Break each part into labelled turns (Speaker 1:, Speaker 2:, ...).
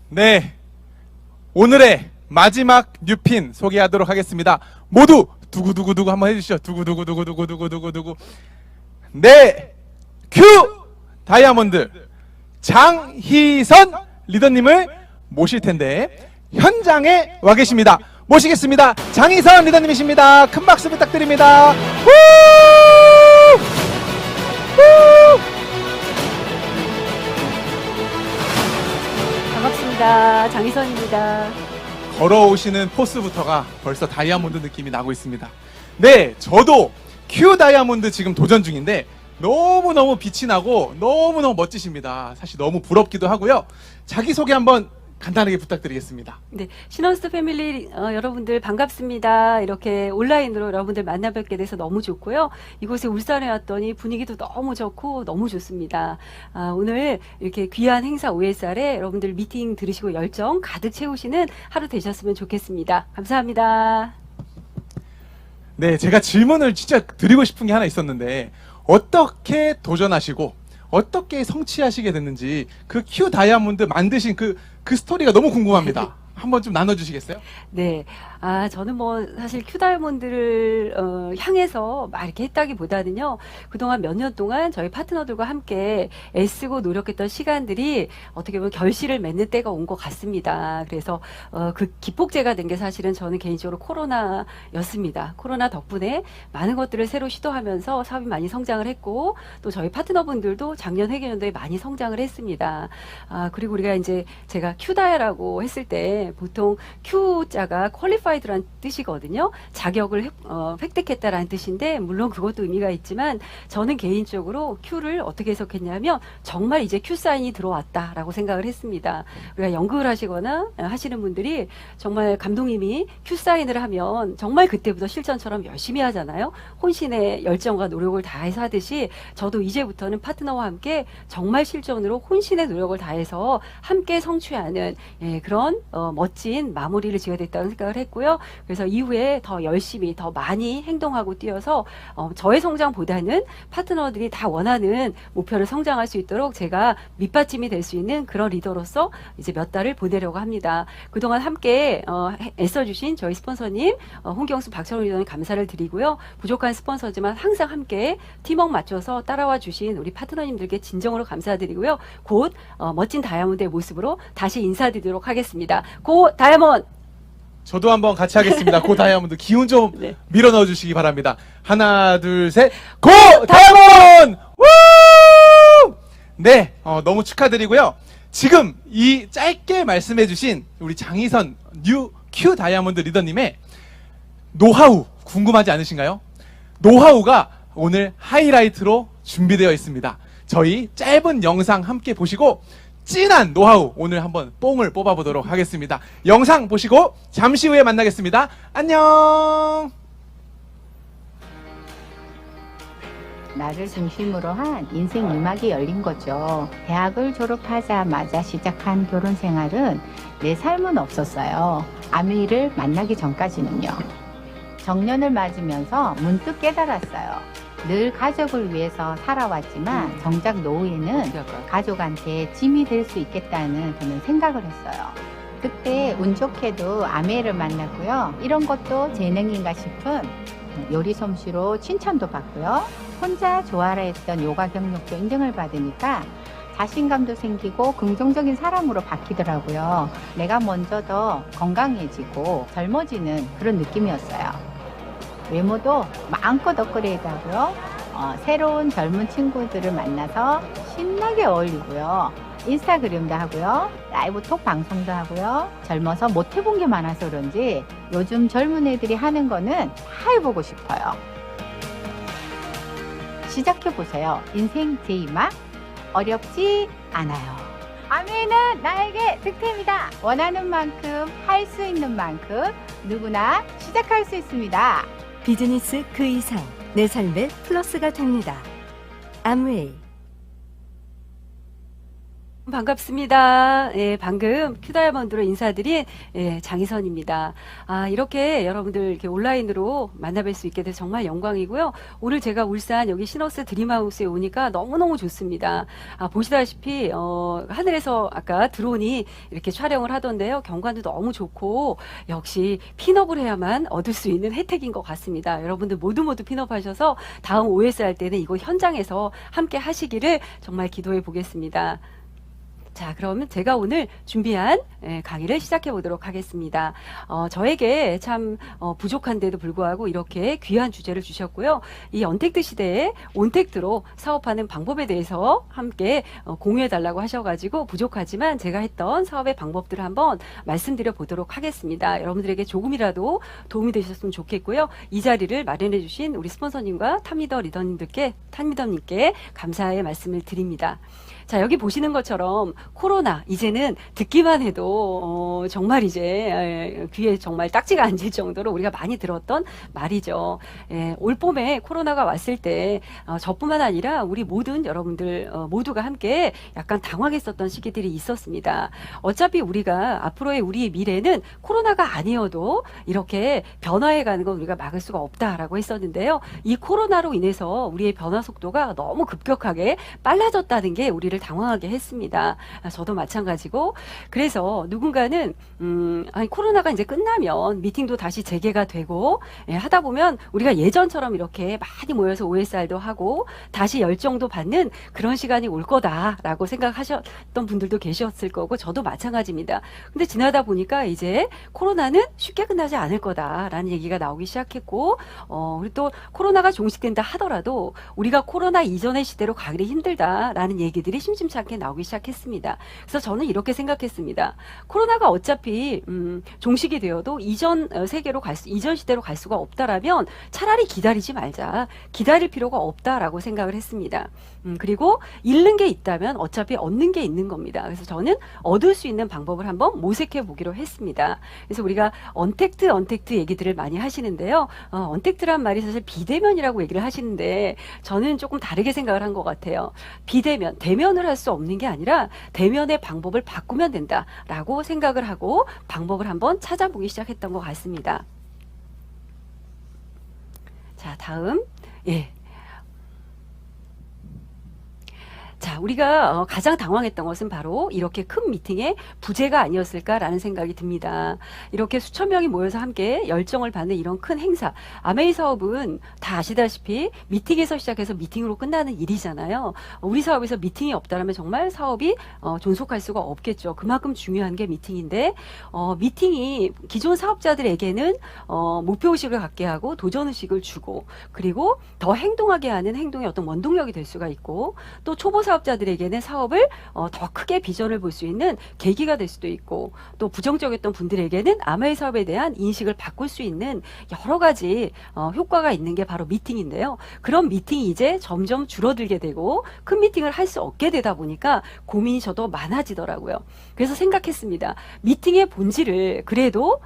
Speaker 1: 네, 오늘의 마지막 뉴핀 소개하도록 하겠습니다. 모두 두구두구두구 한번 해주시죠. 두구두구두구두구두구두구두구. 네, 큐 다이아몬드 장희선 리더님을 모실 텐데 현장에 와 계십니다. 모시겠습니다. 장희선 리더님이십니다. 큰 박수 부탁드립니다. 우! 우!
Speaker 2: 반갑습니다. 장희선입니다.
Speaker 1: 걸어오시는 포스부터가 벌써 다이아몬드 느낌이 나고 있습니다. 네, 저도 큐 다이아몬드 지금 도전 중인데 너무너무 빛이 나고 너무너무 멋지십니다. 사실 너무 부럽기도 하고요. 자기소개 한번 간단하게 부탁드리겠습니다.
Speaker 2: 네, 신원스 패밀리 여러분들 반갑습니다. 이렇게 온라인으로 여러분들 만나 뵙게 돼서 너무 좋고요. 이곳에 울산에 왔더니 분위기도 너무 좋고 너무 좋습니다. 오늘 이렇게 귀한 행사 OSR에 여러분들 미팅 들으시고 열정 가득 채우시는 하루 되셨으면 좋겠습니다. 감사합니다.
Speaker 1: 네, 제가 질문을 진짜 드리고 싶은 게 하나 있었는데 어떻게 도전하시고 어떻게 성취하시게 됐는지 그 큐 다이아몬드 만드신 그 스토리가 너무 궁금합니다. 한번 좀 나눠주시겠어요?
Speaker 2: 네. 저는 뭐 사실 큐 다이아몬드를 향해서 막 이렇게 했다기보다는요. 그동안 몇 년 동안 저희 파트너들과 함께 애쓰고 노력했던 시간들이 어떻게 보면 결실을 맺는 때가 온 것 같습니다. 그래서 그 기폭제가 된 게 사실은 저는 개인적으로 코로나였습니다. 코로나 덕분에 많은 것들을 새로 시도하면서 사업이 많이 성장을 했고 또 저희 파트너분들도 작년 회계연도에 많이 성장을 했습니다. 그리고 우리가 이제 제가 큐다이아라고 했을 때 보통 Q자가 qualified라는 뜻이거든요. 자격을 획득했다라는 뜻인데 물론 그것도 의미가 있지만 저는 개인적으로 Q를 어떻게 해석했냐면 정말 이제 Q 사인이 들어왔다라고 생각을 했습니다. 우리가 연극을 하시거나 하시는 분들이 정말 감독님이 Q 사인을 하면 정말 그때부터 실전처럼 열심히 하잖아요. 혼신의 열정과 노력을 다해서 하듯이 저도 이제부터는 파트너와 함께 정말 실전으로 혼신의 노력을 다해서 함께 성취하는 그런 멋진 마무리를 지어야 됐다는 생각을 했고요. 그래서 이후에 더 열심히 더 많이 행동하고 뛰어서 저의 성장보다는 파트너들이 다 원하는 목표를 성장할 수 있도록 제가 밑받침이 될 수 있는 그런 리더로서 이제 몇 달을 보내려고 합니다. 그동안 함께 애써주신 저희 스폰서님 홍경수 박철훈 리더님 감사를 드리고요. 부족한 스폰서지만 항상 함께 팀워크 맞춰서 따라와 주신 우리 파트너님들께 진정으로 감사드리고요. 곧 멋진 다이아몬드의 모습으로 다시 인사드리도록 하겠습니다. 고 다이아몬드!
Speaker 1: 저도 한번 같이 하겠습니다. 고 다이아몬드 기운 좀
Speaker 2: 네.
Speaker 1: 밀어 넣어 주시기 바랍니다. 하나, 둘, 셋. 고 다이아몬드! 우! 네, 너무 축하드리고요. 지금 이 짧게 말씀해 주신 우리 장희선 뉴 큐 다이아몬드 리더님의 노하우 궁금하지 않으신가요? 노하우가 오늘 하이라이트로 준비되어 있습니다. 저희 짧은 영상 함께 보시고 찐한 노하우 오늘 한번 뽕을 뽑아보도록 하겠습니다. 영상 보시고 잠시 후에 만나겠습니다. 안녕.
Speaker 3: 나를 중심으로 한 인생 2막이 열린 거죠. 대학을 졸업하자마자 시작한 결혼 생활은 내 삶은 없었어요. 아미를 만나기 전까지는요. 정년을 맞으면서 문득 깨달았어요. 늘 가족을 위해서 살아왔지만 정작 노후에는 가족한테 짐이 될 수 있겠다는 저는 생각을 했어요. 그때 운 좋게도 아메를 만났고요. 이런 것도 재능인가 싶은 요리 솜씨로 칭찬도 받고요. 혼자 좋아라 했던 요가 경력도 인정을 받으니까 자신감도 생기고 긍정적인 사람으로 바뀌더라고요. 내가 먼저 더 건강해지고 젊어지는 그런 느낌이었어요. 외모도 마음껏 업그레이드 하고요. 새로운 젊은 친구들을 만나서 신나게 어울리고요. 인스타그램도 하고요. 라이브 톡 방송도 하고요. 젊어서 못 해본 게 많아서 그런지 요즘 젊은 애들이 하는 거는 다 해보고 싶어요. 시작해보세요. 인생 제2막 어렵지 않아요. 아메는 나에게 득템이다. 원하는 만큼 할 수 있는 만큼 누구나 시작할 수 있습니다.
Speaker 4: 비즈니스 그 이상 내 삶의 플러스가 됩니다. 암웨이
Speaker 2: 반갑습니다. 예, 방금 큐다이아몬드로 인사드린 장희선입니다. 아, 이렇게 여러분들 이렇게 온라인으로 만나뵐 수 있게 돼서 정말 영광이고요. 오늘 제가 울산 여기 시너스 드림하우스에 오니까 너무너무 좋습니다. 아, 보시다시피 하늘에서 아까 드론이 이렇게 촬영을 하던데요. 경관도 너무 좋고 역시 핀업을 해야만 얻을 수 있는 혜택인 것 같습니다. 여러분들 모두 핀업하셔서 다음 OS 할 때는 이거 현장에서 함께 하시기를 정말 기도해 보겠습니다. 자, 그러면 제가 오늘 준비한 강의를 시작해 보도록 하겠습니다. 저에게 참 부족한데도 불구하고 이렇게 귀한 주제를 주셨고요. 이 언택트 시대에 온택트로 사업하는 방법에 대해서 함께 공유해 달라고 하셔가지고 부족하지만 제가 했던 사업의 방법들을 한번 말씀드려 보도록 하겠습니다. 여러분들에게 조금이라도 도움이 되셨으면 좋겠고요. 이 자리를 마련해 주신 우리 스폰서님과 탑리더님께 감사의 말씀을 드립니다. 자, 여기 보시는 것처럼 코로나 이제는 듣기만 해도 정말 이제 귀에 정말 딱지가 앉을 정도로 우리가 많이 들었던 말이죠. 올 봄에 코로나가 왔을 때 저뿐만 아니라 우리 모든 여러분들 모두가 함께 약간 당황했었던 시기들이 있었습니다. 어차피 우리가 앞으로의 우리 미래는 코로나가 아니어도 이렇게 변화해가는 건 우리가 막을 수가 없다라고 했었는데요. 이 코로나로 인해서 우리의 변화 속도가 너무 급격하게 빨라졌다는 게 우리를 당황하게 했습니다. 저도 마찬가지고 그래서 누군가는 아니 코로나가 이제 끝나면 미팅도 다시 재개가 되고 하다 보면 우리가 예전처럼 이렇게 많이 모여서 OSR도 하고 다시 열정도 받는 그런 시간이 올 거다라고 생각하셨던 분들도 계셨을 거고 저도 마찬가지입니다. 근데 지나다 보니까 이제 코로나는 쉽게 끝나지 않을 거다라는 얘기가 나오기 시작했고 그리고 또 코로나가 종식된다 하더라도 우리가 코로나 이전의 시대로 가기 힘들다라는 얘기들이 심심찮게 나오기 시작했습니다. 그래서 저는 이렇게 생각했습니다. 코로나가 어차피 종식이 되어도 이전 세계로 이전 시대로 갈 수가 없다라면 차라리 기다리지 말자. 기다릴 필요가 없다라고 생각을 했습니다. 그리고 잃는 게 있다면 어차피 얻는 게 있는 겁니다. 그래서 저는 얻을 수 있는 방법을 한번 모색해 보기로 했습니다. 그래서 우리가 언택트 얘기들을 많이 하시는데요. 언택트란 말이 사실 비대면이라고 얘기를 하시는데 저는 조금 다르게 생각을 한 것 같아요. 비대면, 대면을 할 수 없는 게 아니라 대면의 방법을 바꾸면 된다라고 생각을 하고 방법을 한번 찾아보기 시작했던 것 같습니다. 자, 다음. 예. 자, 우리가 가장 당황했던 것은 바로 이렇게 큰 미팅의 부재가 아니었을까라는 생각이 듭니다. 이렇게 수천 명이 모여서 함께 열정을 받는 이런 큰 행사. 아메이 사업은 다 아시다시피 미팅에서 시작해서 미팅으로 끝나는 일이잖아요. 우리 사업에서 미팅이 없다면 정말 사업이 존속할 수가 없겠죠. 그만큼 중요한 게 미팅인데 미팅이 기존 사업자들에게는 목표의식을 갖게 하고 도전의식을 주고 그리고 더 행동하게 하는 행동의 어떤 원동력이 될 수가 있고 또 초보 사업자들에게는 사업을 더 크게 비전을 볼 수 있는 계기가 될 수도 있고 또 부정적이었던 분들에게는 아메이 사업에 대한 인식을 바꿀 수 있는 여러 가지 효과가 있는 게 바로 미팅인데요. 그런 미팅이 이제 점점 줄어들게 되고 큰 미팅을 할 수 없게 되다 보니까 고민이 저도 많아지더라고요. 그래서 생각했습니다. 미팅의 본질을 그래도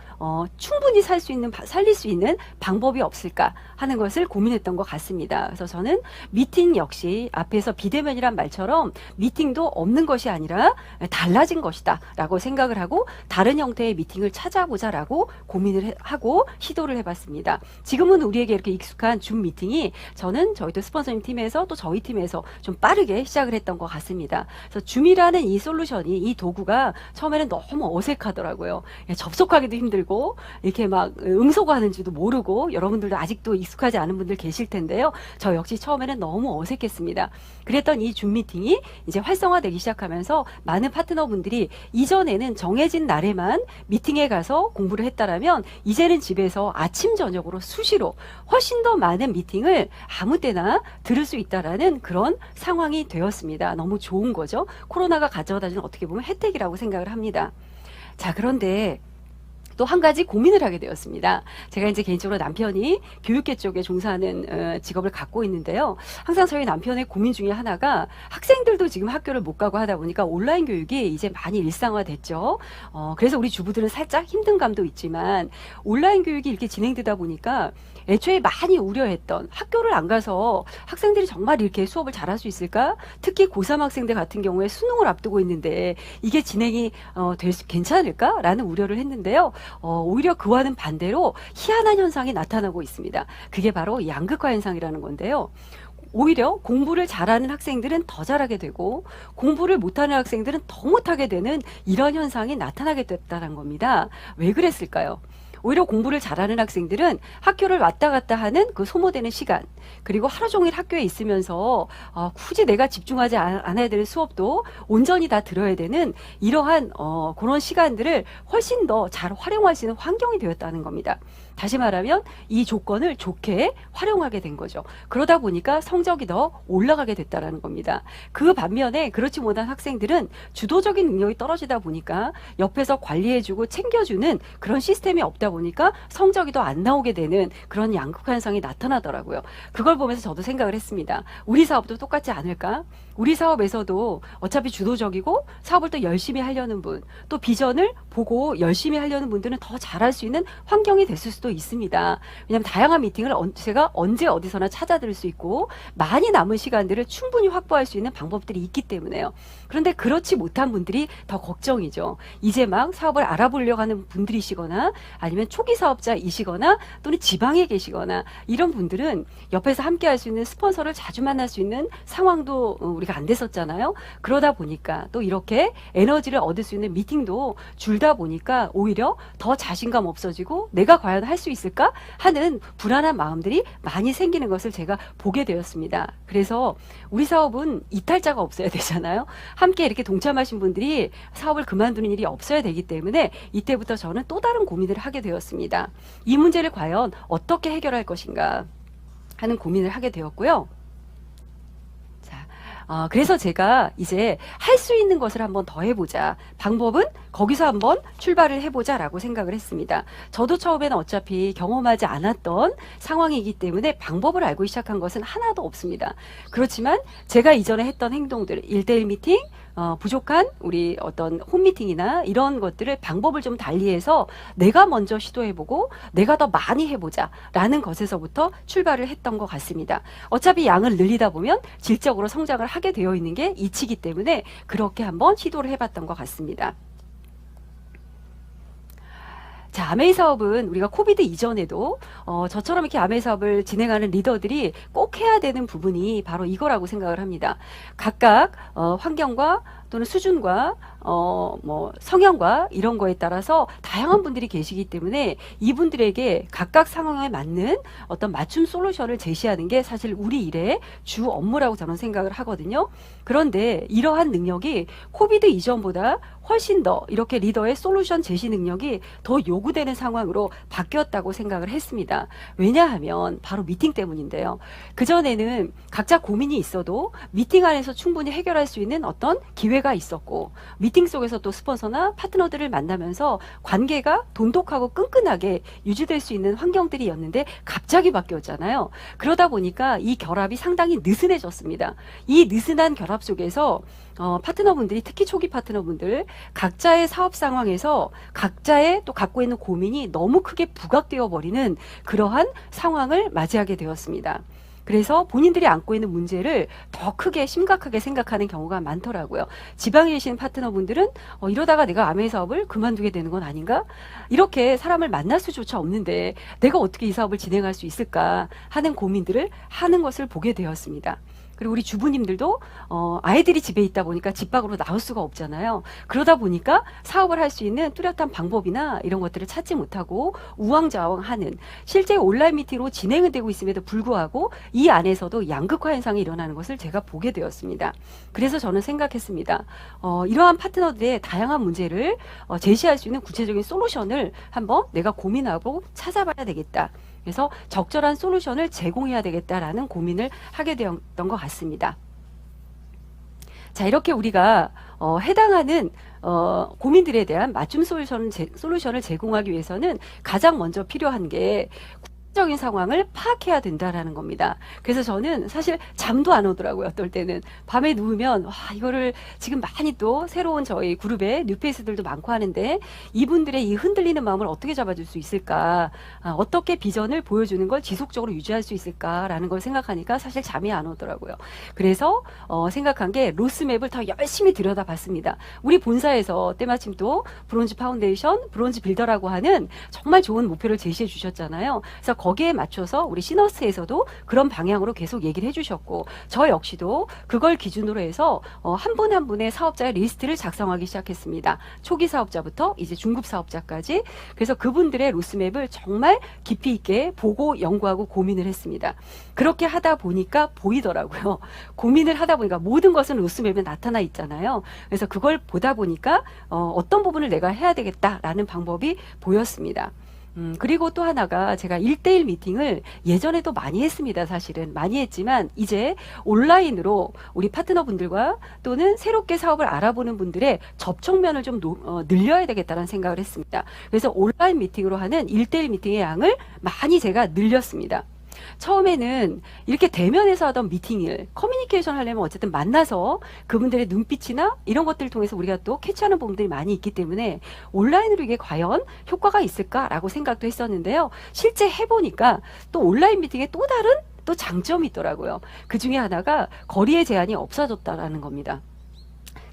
Speaker 2: 충분히 살릴 수 있는 방법이 없을까 하는 것을 고민했던 것 같습니다. 그래서 저는 미팅 역시 앞에서 비대면이란 말처럼 미팅도 없는 것이 아니라 달라진 것이다 라고 생각을 하고 다른 형태의 미팅을 찾아보자라고 고민을 하고 시도를 해봤습니다. 지금은 우리에게 이렇게 익숙한 줌 미팅이 저는 저희도 스폰서님 팀에서 또 저희 팀에서 좀 빠르게 시작을 했던 것 같습니다. 그래서 줌이라는 이 솔루션이 이 도구가 처음에는 너무 어색하더라고요. 접속하기도 힘들고 이렇게 막 음소거 하는지도 모르고 여러분들도 아직도 익숙하지 않은 분들 계실 텐데요. 저 역시 처음에는 너무 어색했습니다. 그랬던 이 줌 미팅이 이제 활성화되기 시작하면서 많은 파트너분들이 이전에는 정해진 날에만 미팅에 가서 공부를 했다라면 이제는 집에서 아침 저녁으로 수시로 훨씬 더 많은 미팅을 아무 때나 들을 수 있다라는 그런 상황이 되었습니다. 너무 좋은 거죠. 코로나가 가져다주는 어떻게 보면 혜택이라고 생각을 합니다. 자, 그런데 또 한 가지 고민을 하게 되었습니다. 제가 이제 개인적으로 남편이 교육계 쪽에 종사하는 직업을 갖고 있는데요. 항상 저희 남편의 고민 중에 하나가 학생들도 지금 학교를 못 가고 하다 보니까 온라인 교육이 이제 많이 일상화됐죠. 그래서 우리 주부들은 살짝 힘든 감도 있지만 온라인 교육이 이렇게 진행되다 보니까 애초에 많이 우려했던 학교를 안 가서 학생들이 정말 이렇게 수업을 잘할 수 있을까? 특히 고3 학생들 같은 경우에 수능을 앞두고 있는데 이게 진행이 괜찮을까라는 우려를 했는데요. 오히려 그와는 반대로 희한한 현상이 나타나고 있습니다. 그게 바로 양극화 현상이라는 건데요. 오히려 공부를 잘하는 학생들은 더 잘하게 되고 공부를 못하는 학생들은 더 못하게 되는 이런 현상이 나타나게 됐다는 겁니다. 왜 그랬을까요? 오히려 공부를 잘하는 학생들은 학교를 왔다 갔다 하는 그 소모되는 시간, 그리고 하루 종일 학교에 있으면서 굳이 내가 집중하지 않아야 될 수업도 온전히 다 들어야 되는 이러한 그런 시간들을 훨씬 더 잘 활용할 수 있는 환경이 되었다는 겁니다. 다시 말하면 이 조건을 좋게 활용하게 된 거죠. 그러다 보니까 성적이 더 올라가게 됐다는 겁니다. 그 반면에 그렇지 못한 학생들은 주도적인 능력이 떨어지다 보니까 옆에서 관리해주고 챙겨주는 그런 시스템이 없다 보니까 성적이 더 안 나오게 되는 그런 양극화 현상이 나타나더라고요. 그걸 보면서 저도 생각을 했습니다. 우리 사업도 똑같지 않을까? 우리 사업에서도 어차피 주도적이고 사업을 또 열심히 하려는 분, 또 비전을 보고 열심히 하려는 분들은 더 잘할 수 있는 환경이 됐을 수도 있습니다. 왜냐하면 다양한 미팅을 제가 언제 어디서나 찾아들을 수 있고 많이 남은 시간들을 충분히 확보할 수 있는 방법들이 있기 때문에요. 그런데 그렇지 못한 분들이 더 걱정이죠. 이제 막 사업을 알아보려고 하는 분들이시거나 아니면 초기 사업자이시거나 또는 지방에 계시거나 이런 분들은 옆에서 함께 할 수 있는 스폰서를 자주 만날 수 있는 상황도 우리가 안 됐었잖아요. 그러다 보니까 또 이렇게 에너지를 얻을 수 있는 미팅도 줄다 보니까 오히려 더 자신감 없어지고 내가 과연 할 수 있을까 하는 불안한 마음들이 많이 생기는 것을 제가 보게 되었습니다. 그래서 우리 사업은 이탈자가 없어야 되잖아요. 함께 이렇게 동참하신 분들이 사업을 그만두는 일이 없어야 되기 때문에 이때부터 저는 또 다른 고민을 하게 되었습니다. 이 문제를 과연 어떻게 해결할 것인가 하는 고민을 하게 되었고요. 그래서 제가 이제 할 수 있는 것을 한번 더 해보자. 방법은 거기서 한번 출발을 해보자라고 생각을 했습니다. 저도 처음에는 어차피 경험하지 않았던 상황이기 때문에 방법을 알고 시작한 것은 하나도 없습니다. 그렇지만 제가 이전에 했던 행동들, 1대1 미팅, 부족한 우리 어떤 홈미팅이나 이런 것들을 방법을 좀 달리해서 내가 먼저 시도해보고 내가 더 많이 해보자 라는 것에서부터 출발을 했던 것 같습니다. 어차피 양을 늘리다 보면 질적으로 성장을 하게 되어 있는 게 이치기 때문에 그렇게 한번 시도를 해봤던 것 같습니다. 자, 아메이 사업은 우리가 코비드 이전에도 저처럼 이렇게 아메이 사업을 진행하는 리더들이 꼭 해야 되는 부분이 바로 이거라고 생각을 합니다. 각각 환경과 또는 수준과 뭐 성향과 이런 거에 따라서 다양한 분들이 계시기 때문에 이분들에게 각각 상황에 맞는 어떤 맞춤 솔루션을 제시하는 게 사실 우리 일의 주 업무라고 저는 생각을 하거든요. 그런데 이러한 능력이 코비드 이전보다 훨씬 더 이렇게 리더의 솔루션 제시 능력이 더 요구되는 상황으로 바뀌었다고 생각을 했습니다. 왜냐하면 바로 미팅 때문인데요. 그전에는 각자 고민이 있어도 미팅 안에서 충분히 해결할 수 있는 어떤 기회가 있었고 미팅 속에서 또 스폰서나 파트너들을 만나면서 관계가 돈독하고 끈끈하게 유지될 수 있는 환경들이었는데 갑자기 바뀌었잖아요. 그러다 보니까 이 결합이 상당히 느슨해졌습니다. 이 느슨한 결합 속에서 파트너분들이 특히 초기 파트너분들 각자의 사업 상황에서 각자의 또 갖고 있는 고민이 너무 크게 부각되어 버리는 그러한 상황을 맞이하게 되었습니다. 그래서 본인들이 안고 있는 문제를 더 크게 심각하게 생각하는 경우가 많더라고요. 지방에 계신 파트너분들은 이러다가 내가 아메이 사업을 그만두게 되는 건 아닌가? 이렇게 사람을 만날 수조차 없는데 내가 어떻게 이 사업을 진행할 수 있을까 하는 고민들을 하는 것을 보게 되었습니다. 그리고 우리 주부님들도 아이들이 집에 있다 보니까 집 밖으로 나올 수가 없잖아요. 그러다 보니까 사업을 할 수 있는 뚜렷한 방법이나 이런 것들을 찾지 못하고 우왕좌왕하는 실제 온라인 미팅으로 진행은 되고 있음에도 불구하고 이 안에서도 양극화 현상이 일어나는 것을 제가 보게 되었습니다. 그래서 저는 생각했습니다. 이러한 파트너들의 다양한 문제를 제시할 수 있는 구체적인 솔루션을 한번 내가 고민하고 찾아봐야 되겠다. 그래서 적절한 솔루션을 제공해야 되겠다라는 고민을 하게 되었던 것 같습니다. 자, 이렇게 우리가 해당하는 고민들에 대한 맞춤 솔루션을 제공하기 위해서는 가장 먼저 필요한 게 적인 상황을 파악해야 된다라는 겁니다. 그래서 저는 사실 잠도 안 오더라고요. 어떨 때는 밤에 누우면 와, 이거를 지금 많이 또 새로운 저희 그룹에 뉴페이스들도 많고 하는데 이분들의 이 흔들리는 마음을 어떻게 잡아줄 수 있을까, 어떻게 비전을 보여주는 걸 지속적으로 유지할 수 있을까라는 걸 생각하니까 사실 잠이 안 오더라고요. 그래서 생각한 게 로스맵을 더 열심히 들여다봤습니다. 우리 본사에서 때마침 또 브론즈 파운데이션, 브론즈 빌더라고 하는 정말 좋은 목표를 제시해 주셨잖아요. 그래서 거기에 맞춰서 우리 시너스에서도 그런 방향으로 계속 얘기를 해주셨고 저 역시도 그걸 기준으로 해서 한 분 한 분의 사업자의 리스트를 작성하기 시작했습니다. 초기 사업자부터 이제 중급 사업자까지. 그래서 그분들의 로스맵을 정말 깊이 있게 보고 연구하고 고민을 했습니다. 그렇게 하다 보니까 보이더라고요. 고민을 하다 보니까 모든 것은 로스맵에 나타나 있잖아요. 그래서 그걸 보다 보니까 어떤 부분을 내가 해야 되겠다라는 방법이 보였습니다. 그리고 또 하나가 제가 1대1 미팅을 예전에도 많이 했습니다. 사실은 많이 했지만 이제 온라인으로 우리 파트너분들과 또는 새롭게 사업을 알아보는 분들의 접촉면을 좀 늘려야 되겠다는 생각을 했습니다. 그래서 온라인 미팅으로 하는 1대1 미팅의 양을 많이 제가 늘렸습니다. 처음에는 이렇게 대면에서 하던 미팅을 커뮤니케이션 하려면 어쨌든 만나서 그분들의 눈빛이나 이런 것들을 통해서 우리가 또 캐치하는 부분들이 많이 있기 때문에 온라인으로 이게 과연 효과가 있을까라고 생각도 했었는데요. 실제 해보니까 또 온라인 미팅에 또 다른 또 장점이 있더라고요. 그 중에 하나가 거리의 제한이 없어졌다라는 겁니다.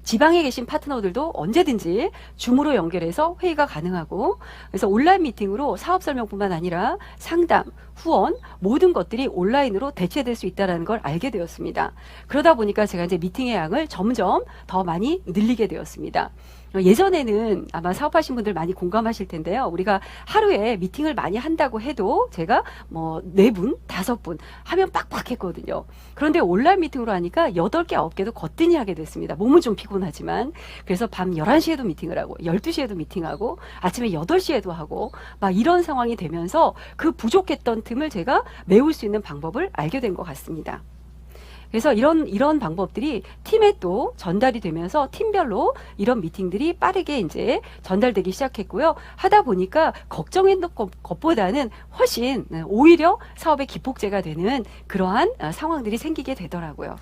Speaker 2: 지방에 계신 파트너들도 언제든지 줌으로 연결해서 회의가 가능하고, 그래서 온라인 미팅으로 사업 설명뿐만 아니라 상담, 후원 모든 것들이 온라인으로 대체될 수 있다는 걸 알게 되었습니다. 그러다 보니까 제가 이제 미팅의 양을 점점 더 많이 늘리게 되었습니다. 예전에는 아마 사업하신 분들 많이 공감하실 텐데요. 우리가 하루에 미팅을 많이 한다고 해도 제가 뭐 4분, 5분 하면 빡빡했거든요. 그런데 온라인 미팅으로 하니까 8개, 9개도 거뜬히 하게 됐습니다. 몸은 좀 피곤하지만. 그래서 밤 11시에도 미팅을 하고 12시에도 미팅하고 아침에 8시에도 하고 막 이런 상황이 되면서 그 부족했던 틈을 제가 메울 수 있는 방법을 알게 된 것 같습니다. 그래서 이런 방법들이 팀에 또 전달이 되면서 팀별로 이런 미팅들이 빠르게 이제 전달되기 시작했고요. 하다 보니까 걱정했던 것보다는 훨씬 오히려 사업의 기폭제가 되는 그러한 상황들이 생기게 되더라고요.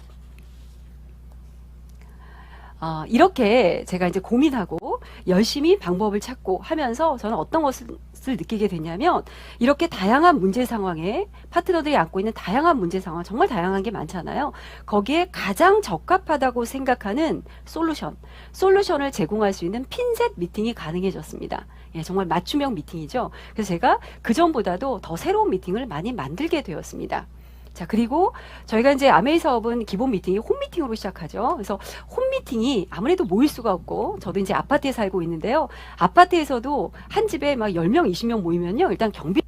Speaker 2: 이렇게 제가 이제 고민하고 열심히 방법을 찾고 하면서 저는 어떤 것을 느끼게 됐냐면, 이렇게 다양한 문제 상황에 파트너들이 안고 있는 다양한 문제 상황, 정말 다양한 게 많잖아요. 거기에 가장 적합하다고 생각하는 솔루션을 제공할 수 있는 핀셋 미팅이 가능해졌습니다. 예, 정말 맞춤형 미팅이죠. 그래서 제가 그전보다도 더 새로운 미팅을 많이 만들게 되었습니다. 자, 그리고 저희가 이제 아메이 사업은 기본 미팅이 홈 미팅으로 시작하죠. 그래서 홈 미팅이 아무래도 모일 수가 없고, 저도 이제 아파트에 살고 있는데요. 아파트에서도 한 집에 막 10명, 20명 모이면요. 일단 경비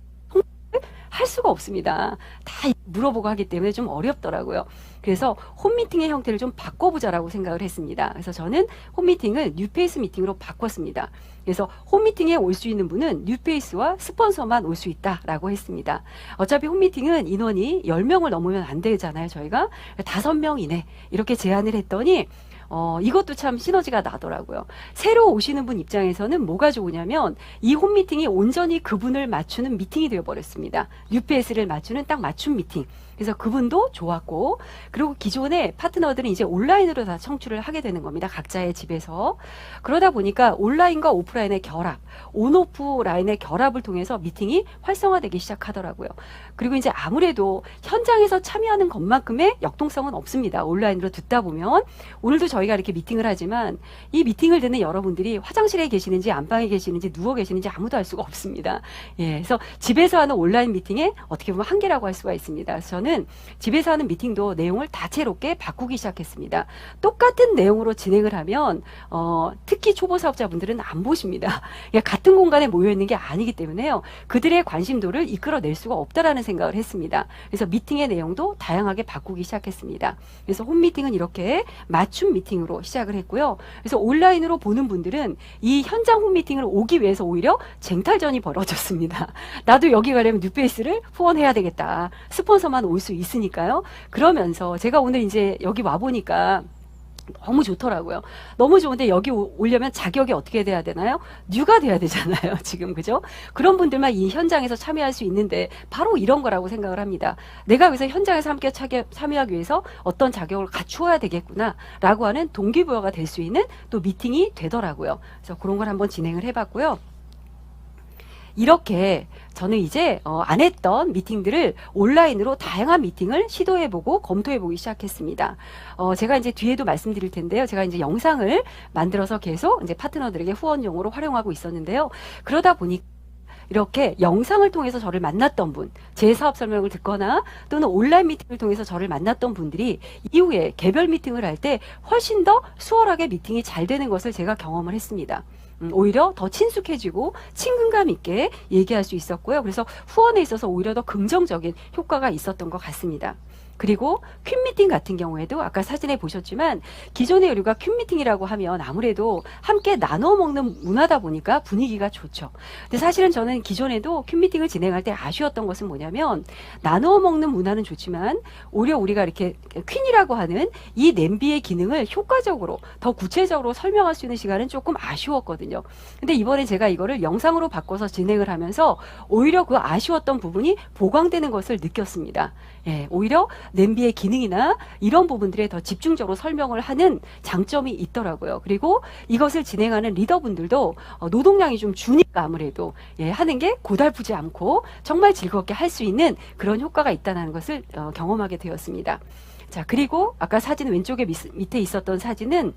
Speaker 2: 할 수가 없습니다. 다 물어보고 하기 때문에 좀 어렵더라고요. 그래서 홈미팅의 형태를 좀 바꿔보자라고 생각을 했습니다. 그래서 저는 홈미팅을 뉴페이스 미팅으로 바꿨습니다. 그래서 홈미팅에 올 수 있는 분은 뉴페이스와 스폰서만 올 수 있다라고 했습니다. 어차피 홈미팅은 인원이 10명을 넘으면 안 되잖아요. 저희가 5명 이내 이렇게 제안을 했더니 이것도 참 시너지가 나더라고요. 새로 오시는 분 입장에서는 뭐가 좋으냐면 이 홈미팅이 온전히 그분을 맞추는 미팅이 되어버렸습니다. 뉴페이스를 맞추는 딱 맞춤 미팅. 그래서 그분도 좋았고, 그리고 기존의 파트너들은 이제 온라인으로 다 청취를 하게 되는 겁니다. 각자의 집에서. 그러다 보니까 온라인과 오프라인의 결합, 온오프 라인의 결합을 통해서 미팅이 활성화되기 시작하더라고요. 그리고 이제 아무래도 현장에서 참여하는 것만큼의 역동성은 없습니다. 온라인으로 듣다 보면. 오늘도 저희가 이렇게 미팅을 하지만 이 미팅을 듣는 여러분들이 화장실에 계시는지 안방에 계시는지 누워 계시는지 아무도 알 수가 없습니다. 예, 그래서 집에서 하는 온라인 미팅에 어떻게 보면 한계라고 할 수가 있습니다. 그래서 저는 집에서 하는 미팅도 내용을 다채롭게 바꾸기 시작했습니다. 똑같은 내용으로 진행을 하면 특히 초보 사업자분들은 안 보십니다. 같은 공간에 모여 있는 게 아니기 때문에요. 그들의 관심도를 이끌어낼 수가 없다라는 생각을 했습니다. 그래서 미팅의 내용도 다양하게 바꾸기 시작했습니다. 그래서 홈 미팅은 이렇게 맞춤 미팅으로 시작을 했고요. 그래서 온라인으로 보는 분들은 이 현장 홈 미팅을 오기 위해서 오히려 쟁탈전이 벌어졌습니다. 나도 여기 가려면 뉴페이스를 후원해야 되겠다. 스폰서만 올 수 있으니까요. 그러면서 제가 오늘 이제 여기 와 보니까 너무 좋더라고요. 너무 좋은데 여기 오려면 자격이 어떻게 돼야 되나요? 뉴가 돼야 되잖아요. 지금 그죠? 그런 분들만 이 현장에서 참여할 수 있는데 바로 이런 거라고 생각을 합니다. 내가 여기서 현장에서 함께 참여하기 위해서 어떤 자격을 갖추어야 되겠구나라고 하는 동기부여가 될 수 있는 또 미팅이 되더라고요. 그래서 그런 걸 한번 진행을 해봤고요. 이렇게 저는 이제 안 했던 미팅들을 온라인으로 다양한 미팅을 시도해보고 검토해보기 시작했습니다. 제가 이제 뒤에도 말씀드릴 텐데요. 제가 이제 영상을 만들어서 계속 이제 파트너들에게 후원용으로 활용하고 있었는데요. 그러다 보니 이렇게 영상을 통해서 저를 만났던 분, 제 사업 설명을 듣거나 또는 온라인 미팅을 통해서 저를 만났던 분들이 이후에 개별 미팅을 할 때 훨씬 더 수월하게 미팅이 잘 되는 것을 제가 경험을 했습니다. 오히려 더 친숙해지고 친근감 있게 얘기할 수 있었고요. 그래서 후원에 있어서 오히려 더 긍정적인 효과가 있었던 것 같습니다. 그리고 퀸미팅 같은 경우에도 아까 사진에 보셨지만 기존의 의류가 퀸미팅이라고 하면 아무래도 함께 나눠 먹는 문화다 보니까 분위기가 좋죠. 근데 사실은 저는 기존에도 퀸미팅을 진행할 때 아쉬웠던 것은 뭐냐면 나눠 먹는 문화는 좋지만 오히려 우리가 이렇게 퀸이라고 하는 이 냄비의 기능을 효과적으로 더 구체적으로 설명할 수 있는 시간은 조금 아쉬웠거든요. 근데 이번에 제가 이거를 영상으로 바꿔서 진행을 하면서 오히려 그 아쉬웠던 부분이 보강되는 것을 느꼈습니다. 예, 오히려 냄비의 기능이나 이런 부분들에 더 집중적으로 설명을 하는 장점이 있더라고요. 그리고 이것을 진행하는 리더분들도 노동량이 좀 주니까 아무래도 하는 게 고달프지 않고 정말 즐겁게 할 수 있는 그런 효과가 있다는 것을 경험하게 되었습니다. 자, 그리고 아까 사진 왼쪽에 밑에 있었던 사진은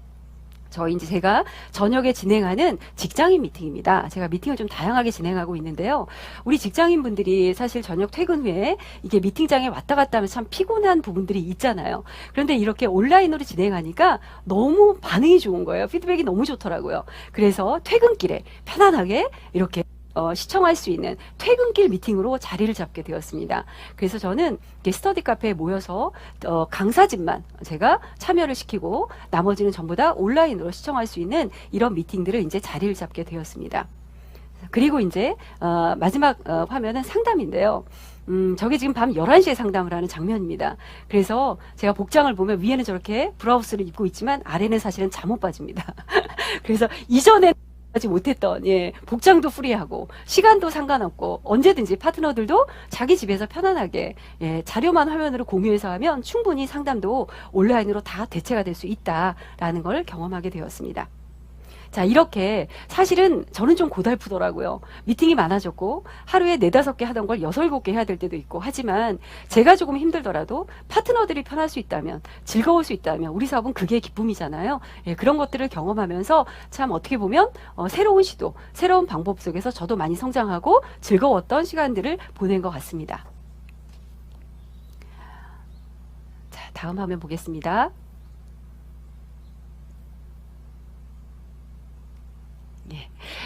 Speaker 2: 제가 저녁에 진행하는 직장인 미팅입니다. 제가 미팅을 좀 다양하게 진행하고 있는데요. 우리 직장인 분들이 사실 저녁 퇴근 후에 이게 미팅장에 왔다 갔다 하면 참 피곤한 부분들이 있잖아요. 그런데 이렇게 온라인으로 진행하니까 너무 반응이 좋은 거예요. 피드백이 너무 좋더라고요. 그래서 퇴근길에 편안하게 이렇게 시청할 수 있는 퇴근길 미팅으로 자리를 잡게 되었습니다. 그래서 저는 스터디 카페에 모여서 강사진만 제가 참여를 시키고 나머지는 전부 다 온라인으로 시청할 수 있는 이런 미팅들을 이제 자리를 잡게 되었습니다. 그리고 이제 마지막 화면은 상담인데요. 저게 지금 밤 11시에 상담을 하는 장면입니다. 그래서 제가 복장을 보면 위에는 저렇게 브라우스를 입고 있지만 아래는 사실은 잠옷 바지입니다. 그래서 이전에 하지 못했던 복장도 프리하고 시간도 상관없고 언제든지 파트너들도 자기 집에서 편안하게 자료만 화면으로 공유해서 하면 충분히 상담도 온라인으로 다 대체가 될 수 있다라는 걸 경험하게 되었습니다. 자, 이렇게 사실은 저는 좀 고달프더라고요. 미팅이 많아졌고 하루에 4-5개 하던 걸 6-7개 해야 될 때도 있고 하지만 제가 조금 힘들더라도 파트너들이 편할 수 있다면 즐거울 수 있다면 우리 사업은 그게 기쁨이잖아요. 그런 것들을 경험하면서 참 어떻게 보면 새로운 시도, 새로운 방법 속에서 저도 많이 성장하고 즐거웠던 시간들을 보낸 것 같습니다. 자, 다음 화면 보겠습니다.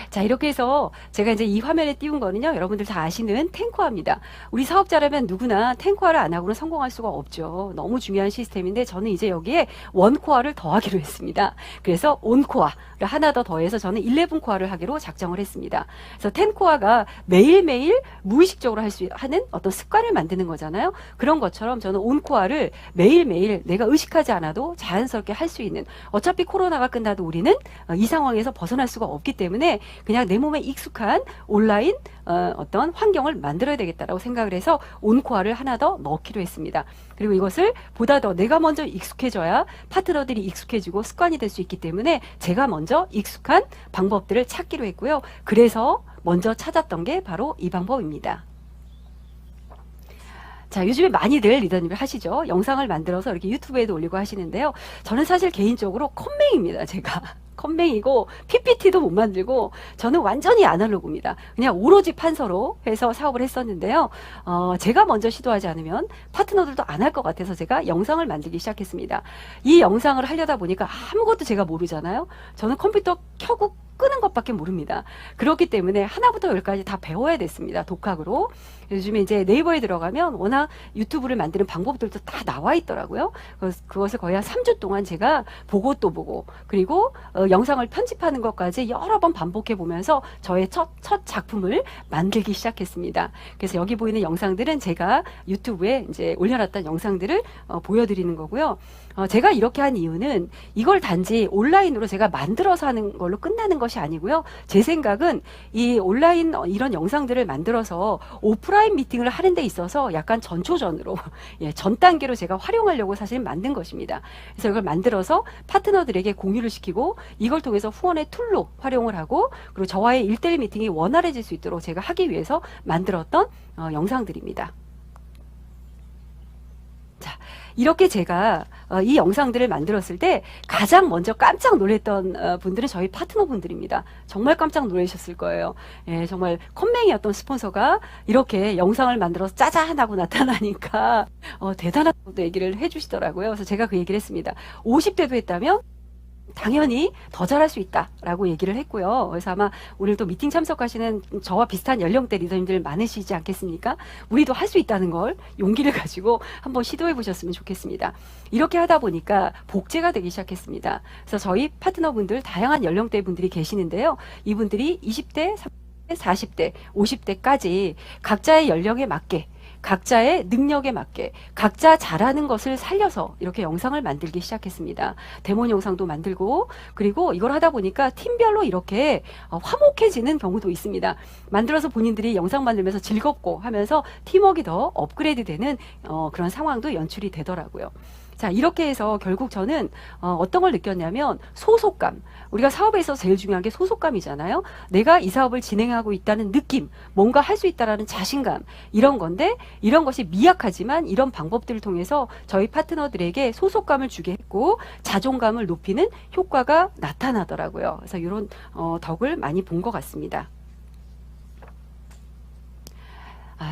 Speaker 2: 자, 이렇게 해서 제가 이제 이 화면에 띄운 거는요, 여러분들 다 아시는 탱코아입니다. 우리 사업자라면 누구나 탱코아를 안 하고는 성공할 수가 없죠. 너무 중요한 시스템인데 저는 이제 여기에 원코아를 더하기로 했습니다. 그래서 온코아를 하나 더 더해서 저는 11코아를 하기로 작정을 했습니다. 그래서 탱코아가 매일매일 무의식적으로 하는 어떤 습관을 만드는 거잖아요. 그런 것처럼 저는 온코아를 매일매일 내가 의식하지 않아도 자연스럽게 할 수 있는, 어차피 코로나가 끝나도 우리는 이 상황에서 벗어날 수가 없기 때문에 그냥 내 몸에 익숙한 온라인 어떤 환경을 만들어야 되겠다라고 생각을 해서 온코아를 하나 더 넣기로 했습니다. 그리고 이것을 보다 더 내가 먼저 익숙해져야 파트너들이 익숙해지고 습관이 될 수 있기 때문에 제가 먼저 익숙한 방법들을 찾기로 했고요. 그래서 먼저 찾았던 게 바로 이 방법입니다. 자, 요즘에 많이들 리더님을 하시죠. 영상을 만들어서 이렇게 유튜브에도 올리고 하시는데요. 저는 사실 개인적으로 컴맹입니다, 제가. 컴맹이고 PPT도 못 만들고 저는 완전히 아날로그입니다. 그냥 오로지 판서로 해서 사업을 했었는데요. 제가 먼저 시도하지 않으면 파트너들도 안 할 것 같아서 제가 영상을 만들기 시작했습니다. 이 영상을 하려다 보니까 아무것도 제가 모르잖아요. 저는 컴퓨터 켜고 끄는 것밖에 모릅니다. 그렇기 때문에 하나부터 열까지 다 배워야 됐습니다. 독학으로. 요즘에 이제 네이버에 들어가면 워낙 유튜브를 만드는 방법들도 다 나와 있더라고요. 그것을 거의 한 3주 동안 제가 보고 또 보고, 그리고 영상을 편집하는 것까지 여러 번 반복해 보면서 저의 첫 작품을 만들기 시작했습니다. 그래서 여기 보이는 영상들은 제가 유튜브에 이제 올려놨던 영상들을 보여드리는 거고요. 제가 이렇게 한 이유는 이걸 단지 온라인으로 제가 만들어서 하는 걸로 끝나는 것이 아니고요. 제 생각은 이 온라인 이런 영상들을 만들어서 오프라인 미팅을 하는 데 있어서 약간 전초전으로 예, 전 단계로 제가 활용하려고 사실 만든 것입니다. 그래서 이걸 만들어서 파트너들에게 공유를 시키고 이걸 통해서 후원의 툴로 활용을 하고, 그리고 저와의 1대1 미팅이 원활해질 수 있도록 제가 하기 위해서 만들었던 영상들입니다. 자, 이렇게 제가 이 영상들을 만들었을 때 가장 먼저 깜짝 놀랐던 분들은 저희 파트너분들입니다. 정말 깜짝 놀라셨을 거예요. 예, 정말 컴맹이었던 스폰서가 이렇게 영상을 만들어서 짜잔 하고 나타나니까 대단하다고 얘기를 해주시더라고요. 그래서 제가 그 얘기를 했습니다. 50대도 했다면 당연히 더 잘할 수 있다라고 얘기를 했고요. 그래서 아마 오늘도 미팅 참석하시는 저와 비슷한 연령대 리더님들 많으시지 않겠습니까? 우리도 할 수 있다는 걸 용기를 가지고 한번 시도해 보셨으면 좋겠습니다. 이렇게 하다 보니까 복제가 되기 시작했습니다. 그래서 저희 파트너분들 다양한 연령대 분들이 계시는데요. 이분들이 20대, 30대, 40대, 50대까지 각자의 연령에 맞게, 각자의 능력에 맞게 각자 잘하는 것을 살려서 이렇게 영상을 만들기 시작했습니다. 데모 영상도 만들고, 그리고 이걸 하다 보니까 팀별로 이렇게 화목해지는 경우도 있습니다. 만들어서 본인들이 영상 만들면서 즐겁고 하면서 팀워크가 더 업그레이드 되는 그런 상황도 연출이 되더라고요. 자, 이렇게 해서 결국 저는 어떤 걸 느꼈냐면 소속감. 우리가 사업에서 제일 중요한 게 소속감이잖아요. 내가 이 사업을 진행하고 있다는 느낌, 뭔가 할 수 있다라는 자신감, 이런 건데, 이런 것이 미약하지만 이런 방법들을 통해서 저희 파트너들에게 소속감을 주게 했고 자존감을 높이는 효과가 나타나더라고요. 그래서 이런 덕을 많이 본 것 같습니다.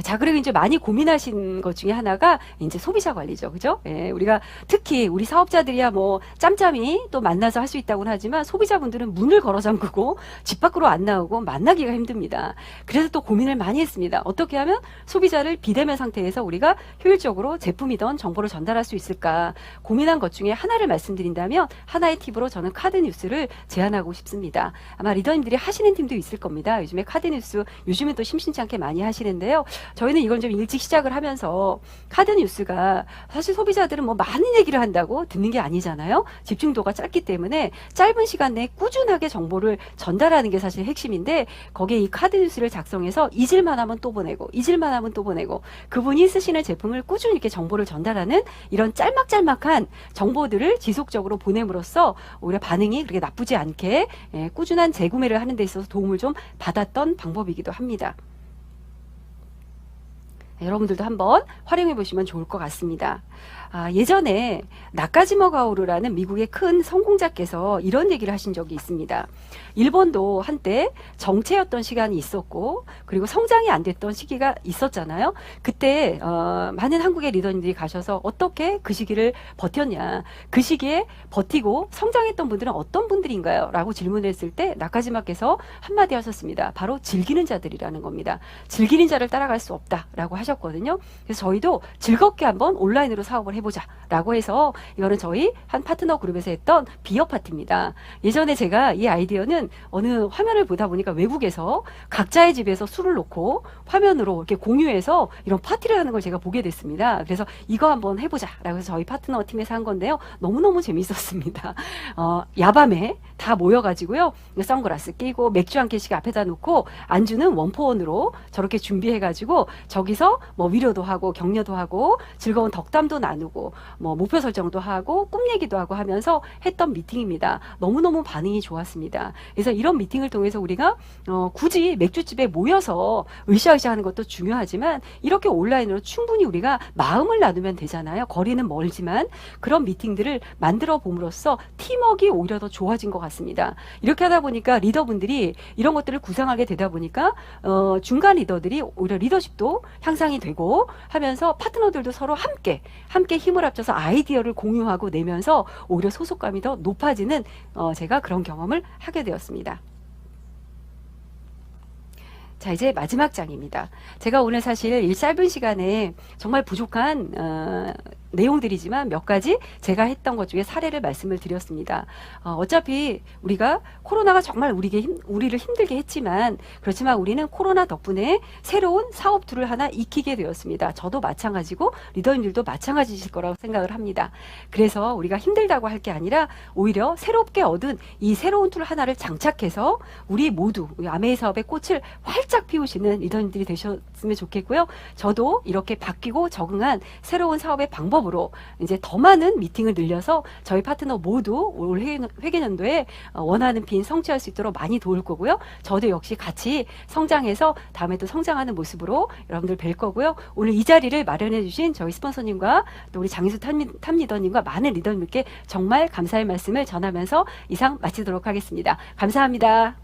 Speaker 2: 자, 그리고 이제 많이 고민하신 것 중에 하나가 이제 소비자 관리죠. 그죠? 예, 우리가 특히 우리 사업자들이야 뭐 짬짬이 또 만나서 할 수 있다고는 하지만 소비자분들은 문을 걸어 잠그고 집 밖으로 안 나오고 만나기가 힘듭니다. 그래서 또 고민을 많이 했습니다. 어떻게 하면 소비자를 비대면 상태에서 우리가 효율적으로 제품이든 정보를 전달할 수 있을까 고민한 것 중에 하나를 말씀드린다면, 하나의 팁으로 저는 카드 뉴스를 제안하고 싶습니다. 아마 리더님들이 하시는 팀도 있을 겁니다. 요즘에 카드 뉴스 요즘에 또 심심치 않게 많이 하시는데요. 저희는 이걸 좀 일찍 시작을 하면서 카드 뉴스가 사실 소비자들은 뭐 많은 얘기를 한다고 듣는 게 아니잖아요. 집중도가 짧기 때문에 짧은 시간 내에 꾸준하게 정보를 전달하는 게 사실 핵심인데, 거기에 이 카드 뉴스를 작성해서 잊을만 하면 또 보내고 잊을만 하면 또 보내고 그분이 쓰시는 제품을 꾸준히 이렇게 정보를 전달하는 이런 짤막짤막한 정보들을 지속적으로 보냄으로써 오히려 반응이 그렇게 나쁘지 않게 꾸준한 재구매를 하는 데 있어서 도움을 좀 받았던 방법이기도 합니다. 여러분들도 한번 활용해 보시면 좋을 것 같습니다. 예전에 나카지마 가오루라는 미국의 큰 성공자께서 이런 얘기를 하신 적이 있습니다. 일본도 한때 정체였던 시간이 있었고, 그리고 성장이 안 됐던 시기가 있었잖아요. 그때 많은 한국의 리더님들이 가셔서 어떻게 그 시기를 버텼냐, 그 시기에 버티고 성장했던 분들은 어떤 분들인가요? 라고 질문을 했을 때 나카지마께서 한마디 하셨습니다. 바로 즐기는 자들이라는 겁니다. 즐기는 자를 따라갈 수 없다라고 하셨거든요. 그래서 저희도 즐겁게 한번 온라인으로 사업을 해보자 라고 해서, 이거는 저희 한 파트너 그룹에서 했던 비어 파티입니다. 예전에 제가 이 아이디어는 어느 화면을 보다 보니까 외국에서 각자의 집에서 술을 놓고 화면으로 이렇게 공유해서 이런 파티를 하는 걸 제가 보게 됐습니다. 그래서 이거 한번 해보자 라고 해서 저희 파트너 팀에서 한 건데요. 너무너무 재밌었습니다. 야밤에 다 모여가지고요. 선글라스 끼고 맥주 한 캔씩 앞에다 놓고 안주는 원포원으로 저렇게 준비해가지고 저기서 뭐 위로도 하고 격려도 하고 즐거운 덕담도 나누고 뭐 목표 설정도 하고 꿈 얘기도 하고 하면서 했던 미팅입니다. 너무너무 반응이 좋았습니다. 그래서 이런 미팅을 통해서 우리가 굳이 맥주집에 모여서 으쌰으쌰 하는 것도 중요하지만 이렇게 온라인으로 충분히 우리가 마음을 나누면 되잖아요. 거리는 멀지만 그런 미팅들을 만들어 봄으로써 팀워크가 오히려 더 좋아진 것 같습니다. 이렇게 하다 보니까 리더분들이 이런 것들을 구상하게 되다 보니까 중간 리더들이 오히려 리더십도 향상이 되고 하면서 파트너들도 서로 함께 힘을 합쳐서 아이디어를 공유하고 내면서 오히려 소속감이 더 높아지는 제가 그런 경험을 하게 되었습니다. 자, 이제 마지막 장입니다. 제가 오늘 사실 이 짧은 시간에 정말 부족한 내용들이지만 몇 가지 제가 했던 것 중에 사례를 말씀을 드렸습니다. 어차피 우리가 코로나가 정말 우리를 힘들게 했지만 그렇지만 우리는 코로나 덕분에 새로운 사업 툴을 하나 익히게 되었습니다. 저도 마찬가지고 리더님들도 마찬가지실 거라고 생각을 합니다. 그래서 우리가 힘들다고 할 게 아니라 오히려 새롭게 얻은 이 새로운 툴 하나를 장착해서 우리 모두 아메이 사업의 꽃을 활짝 피우시는 리더님들이 되셨으면 좋겠고요. 저도 이렇게 바뀌고 적응한 새로운 사업의 방법으로 이제 더 많은 미팅을 늘려서 저희 파트너 모두 올 회계년도에 원하는 빈 성취할 수 있도록 많이 도울 거고요. 저도 역시 같이 성장해서 다음에 또 성장하는 모습으로 여러분들 뵐 거고요. 오늘 이 자리를 마련해 주신 저희 스폰서님과 또 우리 장희수 탑 리더님과 많은 리더님께 정말 감사의 말씀을 전하면서 이상 마치도록 하겠습니다. 감사합니다.